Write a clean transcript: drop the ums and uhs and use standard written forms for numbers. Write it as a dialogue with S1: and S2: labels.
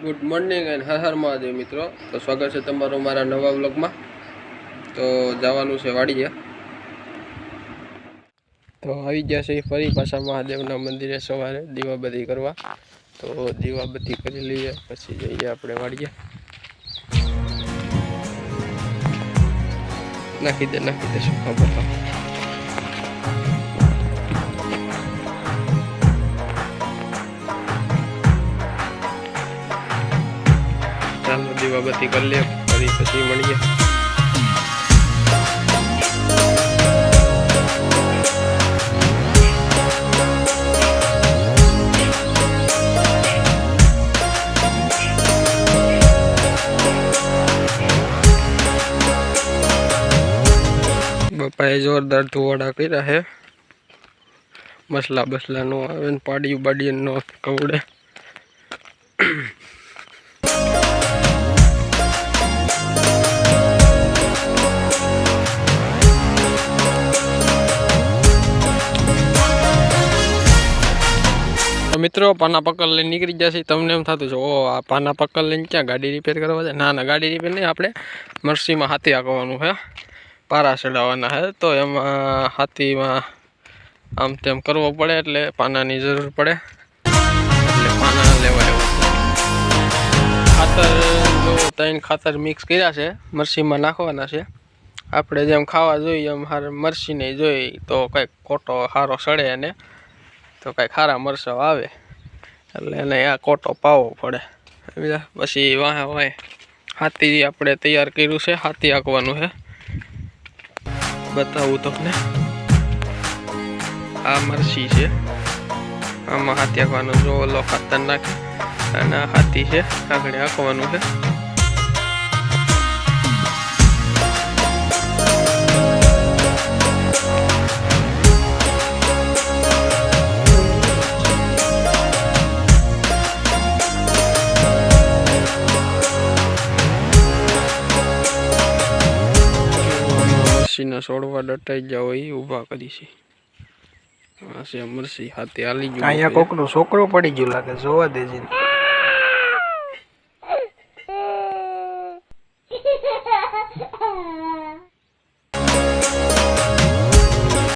S1: Good morning and Har Har Mahadev મિત્રો. તો સ્વાગત છે તમારું મારા નવા વ્લોગમાં. તો જવાનું છે વાડીએ. તો આવી ગયા છે ફરી પાછા મહાદેવના મંદિરે સવારે દીવાબત્તી કરવા. તો દીવાબત્તી કરી લઈએ પછી જઈએ આપણે વાડીએ. નાખી દે શું ખબર. ચાલો દીવાબત્તી કરી લે ફરી પછી મળીએ. બાપાએ જોરદાર ધુવાડા કર્યા છે. મસલા નો આવે ને પાડી નો કવડે. મિત્રો પાના પકડ લઈને નીકળી જશે. તમને એમ થતું છે ઓ આ પાના પકડ લઈને ક્યાં ગાડી રિપેર કરવા જાય? ના ગાડી રિપેર નહીં, આપણે મરસીમાં હાથી આંકવાનું છે, પારા ચડાવવાના છે. તો એમાં હાથીમાં આમ તેમ કરવો પડે એટલે પાનાની જરૂર પડે, એટલે પાના લેવા ખાતર જો 3 ખાતર મિક્સ કર્યા છે, મરસીમાં નાખવાના છે. આપણે જેમ ખાવા જોઈએ એમ મરસી નહીં જોઈ તો કંઈક કોટો સારો સડે એને, તો કંઈક સારા મરચાં આવે એટલે એને આ કોટો પાવો પડે. પછી વાહે હાથી આપણે તૈયાર કર્યું છે, હાથી આંકવાનું છે. બતાવું તમને, આ મરસી છે, આમાં હાથી આંકવાનું. જો ઓલો ખાતર નાખે અને હાથી છે, આગળ આંકવાનું છે. મરસીના છોડવા દટાઈ જાવ એ ઊભા કરી છે. આ છે મરસી હાથે હાલી ગયું. અહીંયા કોકનો છોકરો પડી ગયો લાગે, જોવા દેજે.